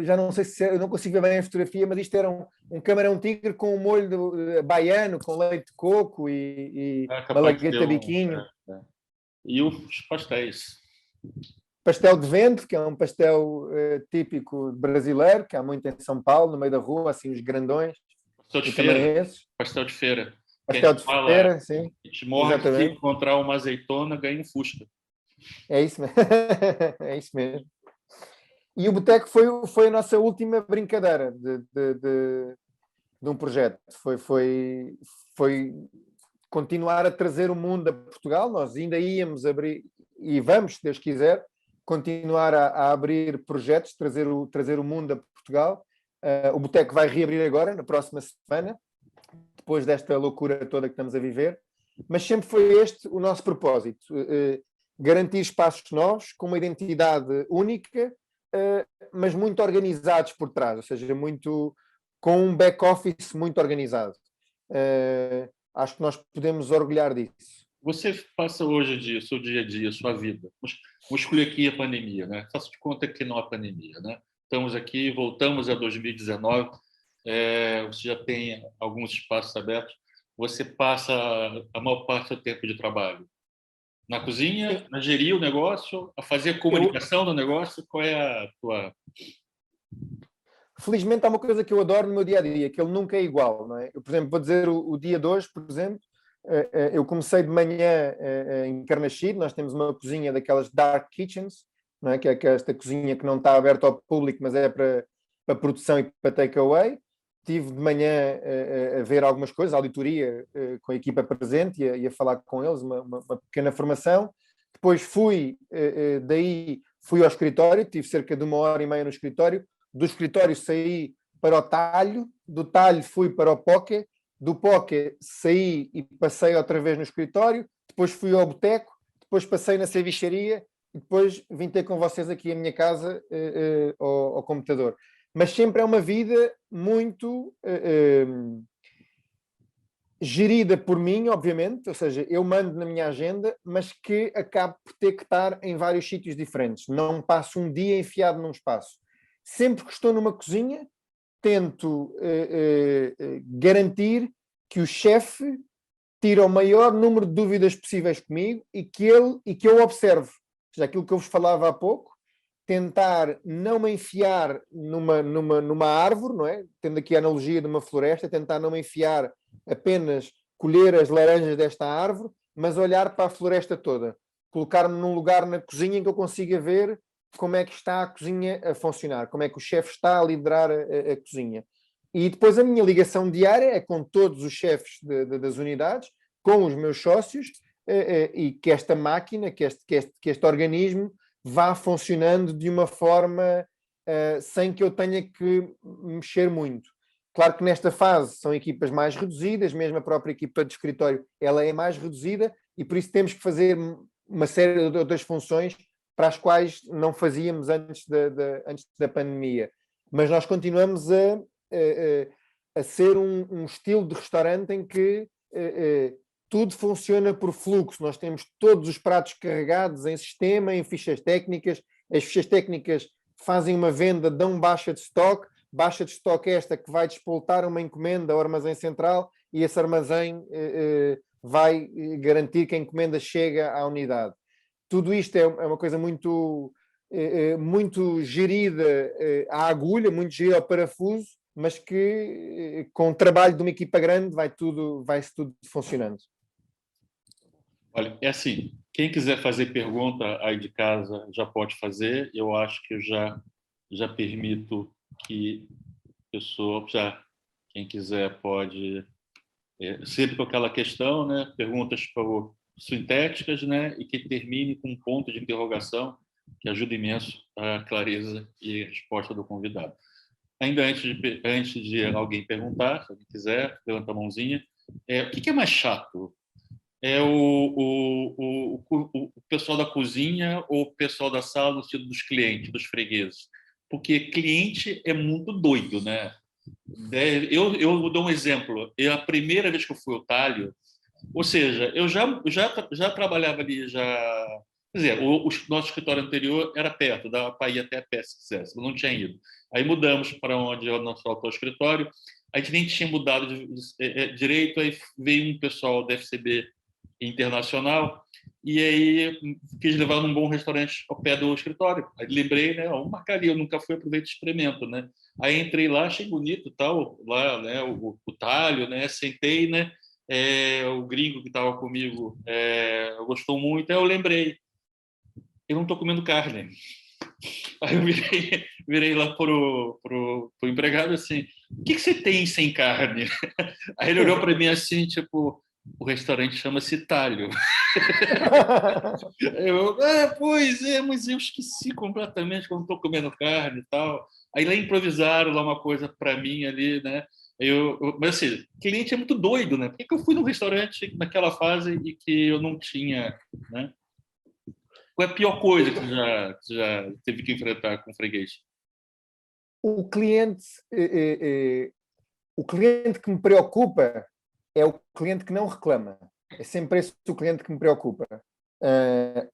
já não sei se eu não consigo ver bem a fotografia, mas isto era um camarão-tigre com um molho baiano, com leite de coco e malagueta biquinho. E os pastéis? Pastel de vento, que é um pastel típico brasileiro, que há muito em São Paulo, no meio da rua, assim, os grandões. Pastel de feira. Pastel de feira. Pastel de feira, sim. A gente morre de encontrar uma azeitona, ganha um fusca. É isso mesmo. É isso mesmo. E o Boteco foi a nossa última brincadeira de um projeto, foi continuar a trazer o mundo a Portugal. Nós ainda íamos abrir, e vamos, se Deus quiser, continuar a abrir projetos, trazer o mundo a Portugal. O Boteco vai reabrir agora, na próxima semana, depois desta loucura toda que estamos a viver, mas sempre foi este o nosso propósito, garantir espaços novos, com uma identidade única, mas muito organizados por trás, ou seja, com um back-office muito organizado. Acho que nós podemos orgulhar disso. Você passa hoje o seu dia a dia, a sua vida. Vou escolher aqui a pandemia, né? Faço de conta que não há pandemia, né? Estamos aqui, voltamos a 2019, você já tem alguns espaços abertos. Você passa a maior parte do seu tempo de trabalho na cozinha, a gerir o negócio, a fazer a comunicação do negócio. Qual é a tua... Felizmente há uma coisa que eu adoro no meu dia-a-dia, que ele nunca é igual, não é? Eu, por exemplo, vou dizer o dia de hoje, por exemplo, eu comecei de manhã em Carnaxide. Nós temos uma cozinha daquelas dark kitchens, não é? Que é esta cozinha que não está aberta ao público, mas é para produção e para takeaway. Estive de manhã a ver algumas coisas, a auditoria com a equipa presente e a falar com eles, uma pequena formação. Depois daí fui ao escritório, tive cerca de 1h30 no escritório. Do escritório saí para o talho, do talho fui para o poké, do poké saí e passei outra vez no escritório, depois fui ao boteco, depois passei na cevicharia e depois vim ter com vocês aqui à minha casa ao computador. Mas sempre é uma vida muito gerida por mim, obviamente, ou seja, eu mando na minha agenda, mas que acabo por ter que estar em vários sítios diferentes. Não passo um dia enfiado num espaço. Sempre que estou numa cozinha, tento garantir que o chefe tira o maior número de dúvidas possíveis comigo e que eu observe. Ou seja, aquilo que eu vos falava há pouco, tentar não me enfiar numa árvore, não é? Tendo aqui a analogia de uma floresta, tentar não me enfiar apenas colher as laranjas desta árvore, mas olhar para a floresta toda. Colocar-me num lugar na cozinha em que eu consiga ver como é que está a cozinha a funcionar, como é que o chefe está a liderar a cozinha. E depois a minha ligação diária é com todos os chefes das unidades, com os meus sócios, e que esta máquina, que este organismo vá funcionando de uma forma sem que eu tenha que mexer muito. Claro que nesta fase são equipas mais reduzidas, mesmo a própria equipa de escritório ela é mais reduzida e por isso temos que fazer uma série de outras funções para as quais não fazíamos antes da pandemia. Mas nós continuamos a ser um estilo de restaurante em que tudo funciona por fluxo. Nós temos todos os pratos carregados em sistema, em fichas técnicas. As fichas técnicas fazem uma venda, dão baixa de estoque. Baixa de estoque esta que vai despoltar uma encomenda ao armazém central e esse armazém vai garantir que a encomenda chega à unidade. Tudo isto é uma coisa muito gerida à agulha, muito gerida ao parafuso, mas que com o trabalho de uma equipa grande vai-se tudo funcionando. Olha, é assim, quem quiser fazer pergunta aí de casa já pode fazer. Eu acho que eu já permito que a pessoa, quem quiser pode, sempre com aquela questão, né, perguntas sintéticas, né, e que termine com um ponto de interrogação que ajuda imenso a clareza e a resposta do convidado. Ainda antes de alguém perguntar, se alguém quiser, levanta a mãozinha. O que é mais chato? É o pessoal da cozinha ou o pessoal da sala no sentido dos clientes, dos fregueses? Porque cliente é muito doido, né? Eu dou um exemplo. A primeira vez que eu fui ao talho, ou seja, eu já trabalhava ali, quer dizer, o nosso escritório anterior era perto, dava para ir até a pé se quisesse, eu não tinha ido. Aí mudamos para onde é o nosso atual escritório, a gente nem tinha mudado direito, aí veio um pessoal da FCB internacional, e aí quis levar num bom restaurante ao pé do escritório. Aí lembrei, né, vamos marcar ali, eu nunca fui, aproveito e experimento, né? Aí entrei lá, achei bonito tal, lá, né, o talho, né, sentei, né, o gringo que estava comigo gostou muito, aí eu lembrei, eu não estou comendo carne. Aí eu virei lá pro empregado assim, o que você tem sem carne? Aí ele olhou para mim assim, tipo, o restaurante chama-se Talho. Pois é, mas eu esqueci completamente que eu não estou comendo carne e tal. Aí lá improvisaram lá uma coisa para mim ali, né? Mas assim, cliente é muito doido, né? Por que eu fui num restaurante naquela fase e que eu não tinha, né? Qual é a pior coisa que você já teve que enfrentar com o freguês? O cliente, o cliente que me preocupa é o cliente que não reclama. É sempre esse o cliente que me preocupa.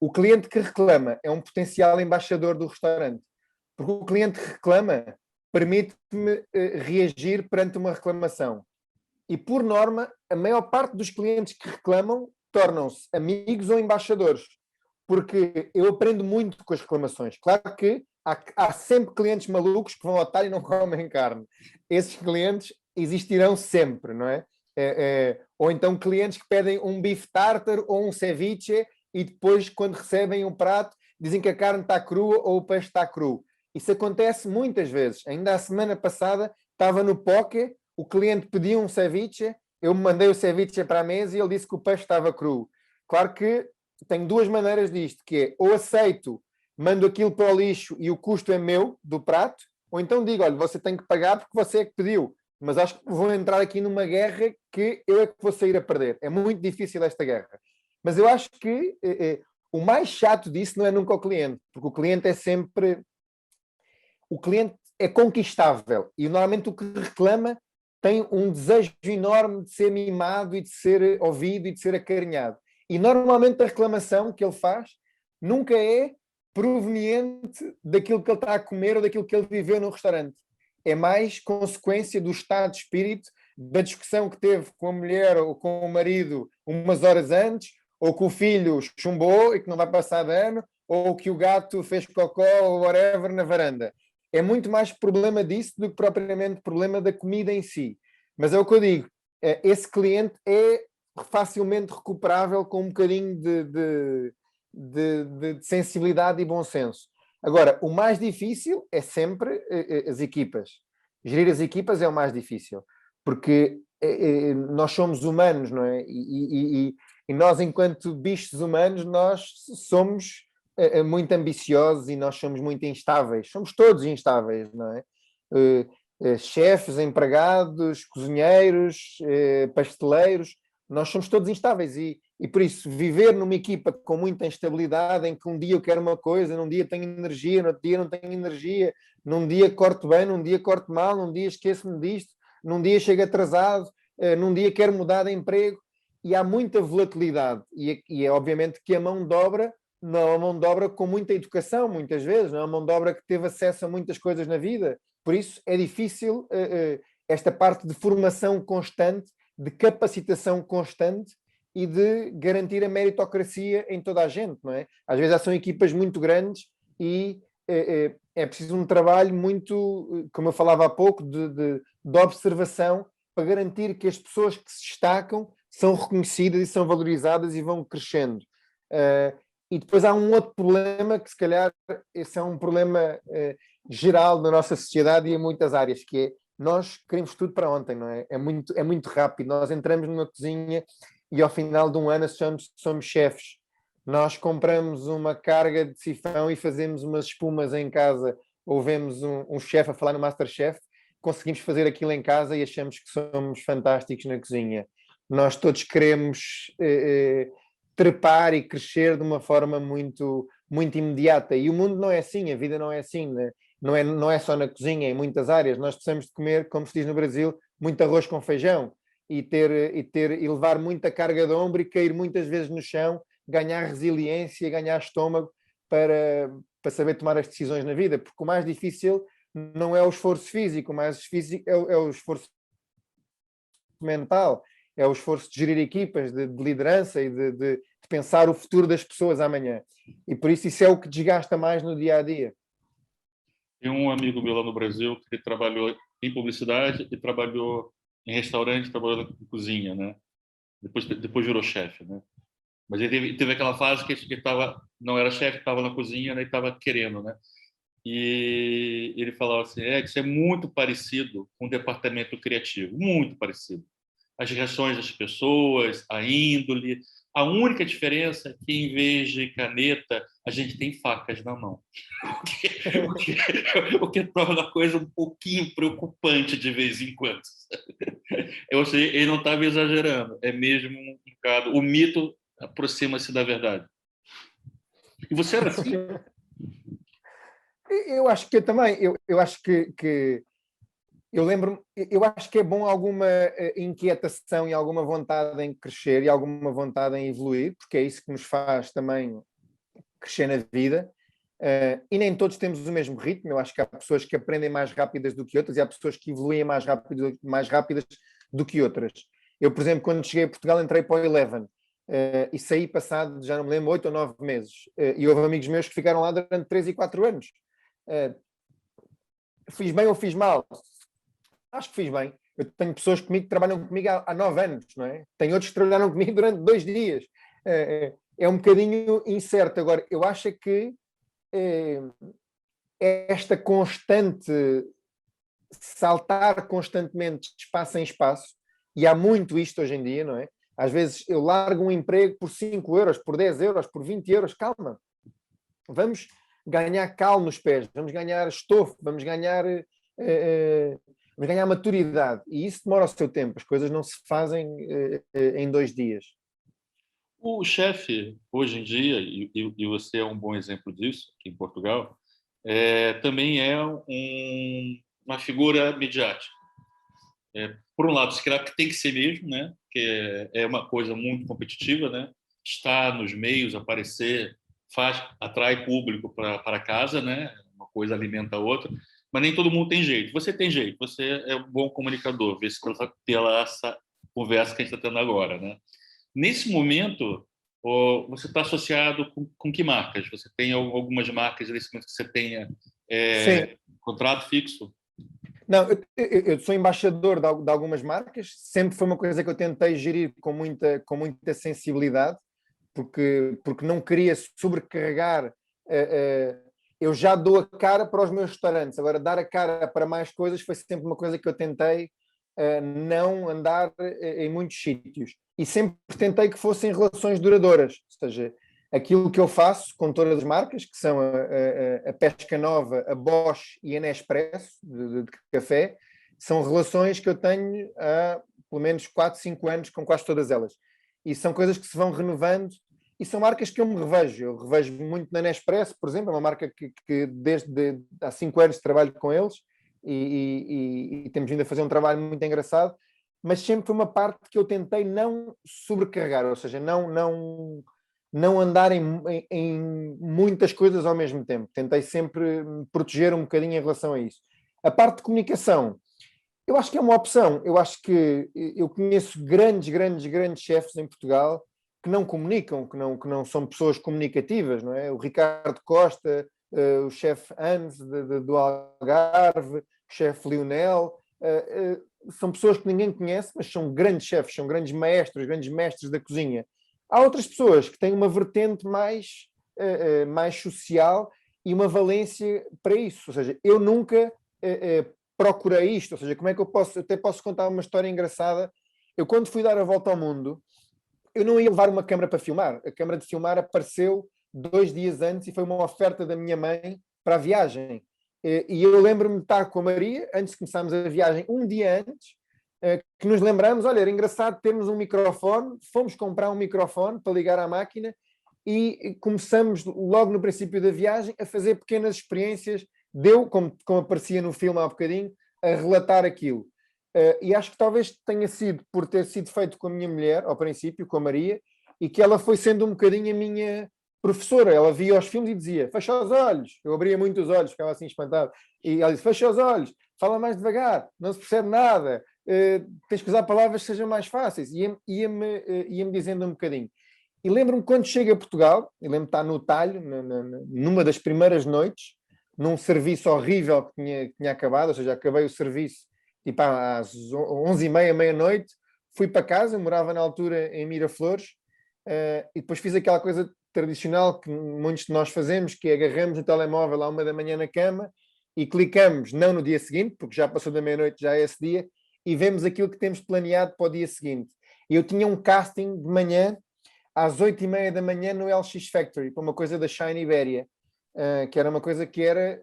O cliente que reclama é um potencial embaixador do restaurante. Porque o cliente que reclama permite-me reagir perante uma reclamação. E, por norma, a maior parte dos clientes que reclamam tornam-se amigos ou embaixadores. Porque eu aprendo muito com as reclamações. Claro que há sempre clientes malucos que vão ao talho e não comem carne. Esses clientes existirão sempre, não é? Ou então clientes que pedem um bife tartar ou um ceviche e depois, quando recebem um prato, dizem que a carne está crua ou o peixe está cru. Isso acontece muitas vezes. Ainda a semana passada estava no poke, o cliente pediu um ceviche, eu mandei o ceviche para a mesa e ele disse que o peixe estava cru. Claro que tenho duas maneiras disto, que é ou aceito, mando aquilo para o lixo e o custo é meu, do prato, ou então digo, olha, você tem que pagar porque você é que pediu. Mas acho que vou entrar aqui numa guerra que eu é que vou sair a perder. É muito difícil esta guerra. Mas eu acho que o mais chato disso não é nunca o cliente, porque o cliente é sempre... O cliente é conquistável e normalmente o que reclama tem um desejo enorme de ser mimado e de ser ouvido e de ser acarinhado. E normalmente a reclamação que ele faz nunca é proveniente daquilo que ele está a comer ou daquilo que ele viveu no restaurante. É mais consequência do estado de espírito, da discussão que teve com a mulher ou com o marido umas horas antes, ou que o filho chumbou e que não vai passar de ano, ou que o gato fez cocó ou whatever na varanda. É muito mais problema disso do que propriamente problema da comida em si. Mas é o que eu digo, esse cliente é facilmente recuperável com um bocadinho de sensibilidade e bom senso. Agora, o mais difícil é sempre as equipas. Gerir as equipas é o mais difícil, porque nós somos humanos, não é? E nós, enquanto bichos humanos, nós somos muito ambiciosos e nós somos muito instáveis. Somos todos instáveis, não é? Chefes, empregados, cozinheiros, pasteleiros, nós somos todos instáveis e por isso viver numa equipa com muita instabilidade, em que um dia eu quero uma coisa, num dia tenho energia, no outro dia não tenho energia, num dia corto bem, num dia corto mal, num dia esqueço-me disto, num dia chego atrasado, num dia quero mudar de emprego, e há muita volatilidade e é obviamente que a mão de obra não é uma mão de obra com muita educação, muitas vezes, não é uma mão de obra que teve acesso a muitas coisas na vida, por isso é difícil esta parte de formação constante, de capacitação constante e de garantir a meritocracia em toda a gente, não é? Às vezes são equipas muito grandes e é preciso um trabalho muito, como eu falava há pouco, de observação para garantir que as pessoas que se destacam são reconhecidas e são valorizadas e vão crescendo. E depois há um outro problema que se calhar esse é um problema geral da nossa sociedade e em muitas áreas, que é nós queremos tudo para ontem, não é? É muito rápido. Nós entramos numa cozinha e ao final de um ano somos chefes. Nós compramos uma carga de sifão e fazemos umas espumas em casa, ou vemos um chefe a falar no MasterChef, conseguimos fazer aquilo em casa e achamos que somos fantásticos na cozinha. Nós todos queremos trepar e crescer de uma forma muito, muito imediata. E o mundo não é assim, a vida não é assim, né? Não é só na cozinha, em muitas áreas. Nós precisamos de comer, como se diz no Brasil, muito arroz com feijão e levar muita carga de ombro e cair muitas vezes no chão, ganhar resiliência, ganhar estômago para saber tomar as decisões na vida, porque o mais difícil não é o esforço físico, o mais difícil é o esforço mental, é o esforço de gerir equipas, de liderança e de pensar o futuro das pessoas amanhã. E por isso é o que desgasta mais no dia a dia. Tem um amigo meu lá no Brasil que ele trabalhou em publicidade e trabalhou em restaurante, trabalhou em cozinha, né? Depois virou chefe, né? Mas ele teve aquela fase que ele não era chefe, estava na cozinha, né? E estava querendo, né? e ele falava assim, isso é muito parecido com o departamento criativo, muito parecido. As reações das pessoas, a índole. A única diferença é que, em vez de caneta, a gente tem facas na mão. O que torna a coisa um pouquinho preocupante de vez em quando. Eu sei, ele não estava exagerando, é mesmo um bocado. O mito aproxima-se da verdade. E você era assim? Eu acho que eu também, eu acho que eu lembro-me, eu acho que é bom alguma inquietação e alguma vontade em crescer e alguma vontade em evoluir, porque é isso que nos faz também crescer na vida. E nem todos temos o mesmo ritmo. Eu acho que há pessoas que aprendem mais rápidas do que outras e há pessoas que evoluem mais rápidas do que outras. Eu, por exemplo, quando cheguei a Portugal, entrei para o Eleven e saí passado, já não me lembro, 8 ou 9 meses. E houve amigos meus que ficaram lá durante 3 e 4 anos. Fiz bem ou fiz mal? Acho que fiz bem. Eu tenho pessoas comigo que trabalham comigo há 9 anos, não é? Tenho outros que trabalharam comigo durante 2 dias. É um bocadinho incerto. Agora, eu acho que esta constante saltar constantemente de espaço em espaço, e há muito isto hoje em dia, não é? Às vezes eu largo um emprego por 5 euros, por 10 euros, por 20 euros, calma. Vamos ganhar cal nos pés, vamos ganhar estofo, vamos ganhar maturidade. E isso demora o seu tempo, as coisas não se fazem em 2 dias. O chefe, hoje em dia, e você é um bom exemplo disso, aqui em Portugal, também é uma figura midiática. Por um lado, se calhar que tem que ser mesmo, né? Que é uma coisa muito competitiva, né? Estar nos meios, aparecer, atrai público para casa, né? Uma coisa alimenta a outra, mas nem todo mundo tem jeito. Você tem jeito, você é um bom comunicador, vê se pela essa conversa que a gente está tendo agora, né? Nesse momento, você está associado com que marcas? Você tem algumas marcas nesse momento que você tenha contrato fixo? Não, eu sou embaixador de algumas marcas, sempre foi uma coisa que eu tentei gerir com muita sensibilidade, porque não queria sobrecarregar. Eu já dou a cara para os meus restaurantes, agora dar a cara para mais coisas foi sempre uma coisa que eu tentei não andar em muitos sítios. E sempre tentei que fossem relações duradouras, ou seja, aquilo que eu faço com todas as marcas, que são a Pesca Nova, a Bosch e a Nespresso, de café, são relações que eu tenho há pelo menos 4, 5 anos com quase todas elas. E são coisas que se vão renovando e são marcas que eu me revejo. Eu revejo muito na Nespresso, por exemplo, é uma marca que desde há 5 anos trabalho com eles e temos vindo a fazer um trabalho muito engraçado, mas sempre foi uma parte que eu tentei não sobrecarregar, ou seja, não andar em muitas coisas ao mesmo tempo. Tentei sempre me proteger um bocadinho em relação a isso. A parte de comunicação, eu acho que é uma opção. Eu acho que eu conheço grandes chefes em Portugal que não comunicam, que não são pessoas comunicativas, não é? O Ricardo Costa, o chefe Hans do Algarve, o chefe Lionel, são pessoas que ninguém conhece, mas são grandes chefes, são grandes maestros, grandes mestres da cozinha. Há outras pessoas que têm uma vertente mais social e uma valência para isso. Ou seja, eu nunca procurei isto. Ou seja, como é que eu até posso contar uma história engraçada. Eu, quando fui dar a volta ao mundo, eu não ia levar uma câmara para filmar. A câmara de filmar apareceu 2 dias antes e foi uma oferta da minha mãe para a viagem. E eu lembro-me de estar com a Maria, antes de começarmos a viagem, um dia antes, que nos lembramos, olha, era engraçado termos um microfone, fomos comprar um microfone para ligar à máquina e começamos logo no princípio da viagem a fazer pequenas experiências, como aparecia no filme há bocadinho, a relatar aquilo. E acho que talvez tenha sido por ter sido feito com a minha mulher, ao princípio, com a Maria, e que ela foi sendo um bocadinho a minha professora. Ela via os filmes e dizia, fecha os olhos. Eu abria muito os olhos, ficava assim espantado. E ela disse, fecha os olhos, fala mais devagar, não se percebe nada. Tens que usar palavras que sejam mais fáceis. Ia-me dizendo um bocadinho. E lembro-me quando chego a Portugal, e lembro-me de estar no talho, numa das primeiras noites, num serviço horrível que tinha acabado, ou seja, acabei o serviço tipo às 11h30, meia-noite, fui para casa, morava na altura em Miraflores, e depois fiz aquela coisa tradicional que muitos de nós fazemos, que é agarramos o telemóvel à 1 da manhã na cama e clicamos, não no dia seguinte, porque já passou da meia-noite, já é esse dia, e vemos aquilo que temos planeado para o dia seguinte. E eu tinha um casting de manhã, às 8h30 da manhã, no LX Factory, para uma coisa da Shine Iberia, que era uma coisa que era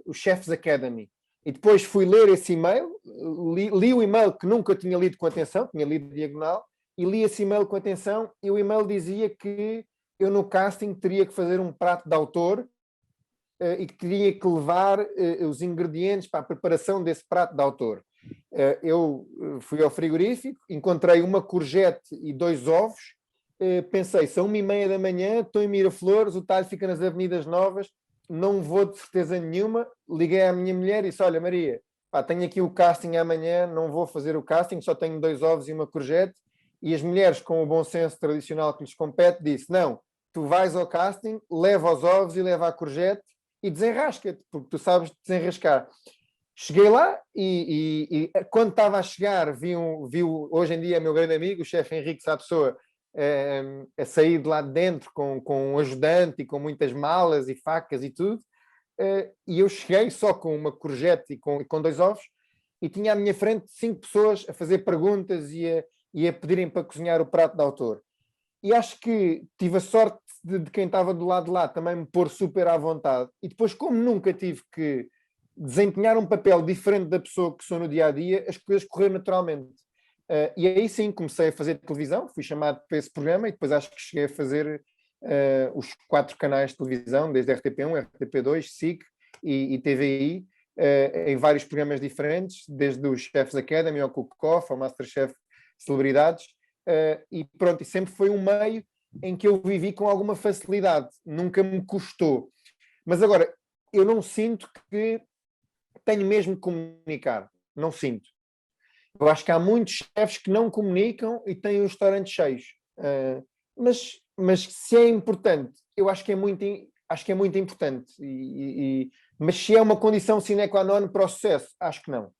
o Chef's Academy. E depois fui ler esse e-mail, li o e-mail que nunca tinha lido com atenção, tinha lido diagonal, e li esse e-mail com atenção, e o e-mail dizia que eu no casting teria que fazer um prato de autor e que teria que levar os ingredientes para a preparação desse prato de autor. Eu fui ao frigorífico, encontrei uma courgette e 2 ovos, pensei, são 1h30 da manhã, estou em Miraflores, o talho fica nas Avenidas Novas, não vou de certeza nenhuma. Liguei à minha mulher e disse, olha Maria, tenho aqui o casting amanhã, não vou fazer o casting, só tenho 2 ovos e uma courgette. E as mulheres, com o bom senso tradicional que lhes compete, disse, não, tu vais ao casting, leva os ovos e leva a courgette e desenrasca-te, porque tu sabes desenrascar. Cheguei lá e quando estava a chegar, vi hoje em dia meu grande amigo, o chefe Henrique Sá Pessoa, a sair de lá de dentro com um ajudante e com muitas malas e facas e tudo, e eu cheguei só com uma courgette e com 2 ovos e tinha à minha frente 5 pessoas a fazer perguntas e a pedirem para cozinhar o prato de autor. E acho que tive a sorte de quem estava do lado de lá também me pôr super à vontade. E depois, como nunca tive que desempenhar um papel diferente da pessoa que sou no dia-a-dia, as coisas correram naturalmente. E aí sim comecei a fazer televisão, fui chamado para esse programa e depois acho que cheguei a fazer os 4 canais de televisão, desde RTP1, RTP2, SIC e TVI, em vários programas diferentes, desde o Chef's Academy ao Cook-Off, ao Masterchef Celebridades, e pronto, e sempre foi um meio em que eu vivi com alguma facilidade, nunca me custou. Mas agora, eu não sinto que tenho mesmo que comunicar, não sinto. Eu acho que há muitos chefes que não comunicam e têm os restaurantes cheios. Mas se é importante, eu acho que é muito importante. Mas se é uma condição sine qua non para o sucesso, acho que não.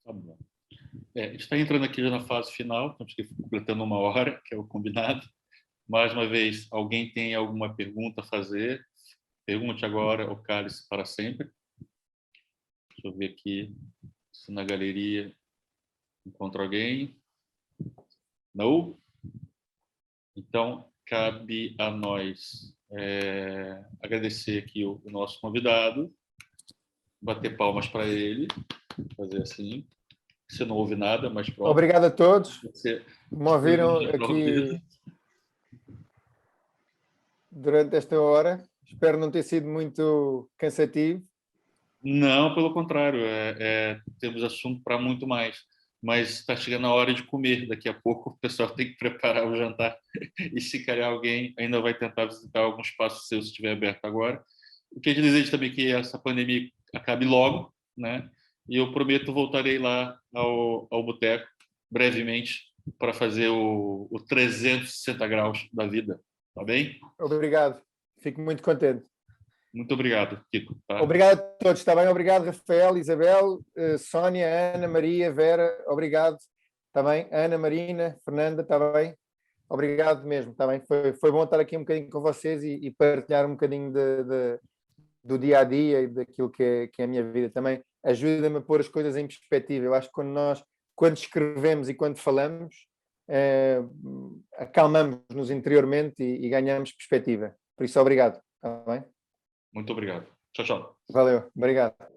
Tá bom. A gente está entrando aqui já na fase final, estamos completando 1 hora, que é o combinado. Mais uma vez, alguém tem alguma pergunta a fazer? Pergunte agora ou cale-se para sempre. Deixa eu ver aqui se na galeria encontro alguém. Não? Então, cabe a nós agradecer aqui o nosso convidado, bater palmas para ele, fazer assim. Você não ouve nada, mas pronto. Obrigado a todos. Você me ouviram aqui durante esta hora. Espero não ter sido muito cansativo. Não, pelo contrário. Temos assunto para muito mais. Mas está chegando a hora de comer. Daqui a pouco o pessoal tem que preparar o jantar. E se calhar alguém ainda vai tentar visitar algum espaço seu, se estiver aberto agora. Eu queria desejar também que essa pandemia acabe logo, né? E eu prometo voltarei lá ao boteco brevemente para fazer o 360 graus da vida, tá bem? Obrigado, fico muito contente. Muito obrigado, Kiko. Tá? Obrigado a todos, está bem? Obrigado, Rafael, Isabel, Sónia, Ana, Maria, Vera, obrigado, está bem? Ana, Marina, Fernanda, está bem? Obrigado mesmo, está bem? Foi bom estar aqui um bocadinho com vocês e partilhar um bocadinho do dia-a-dia e daquilo que é a minha vida também. Ajuda-me a pôr as coisas em perspectiva. Eu acho que quando escrevemos e quando falamos, acalmamos-nos interiormente e ganhamos perspectiva. Por isso, obrigado. Tá bem? Muito obrigado. Tchau, tchau. Valeu. Obrigado.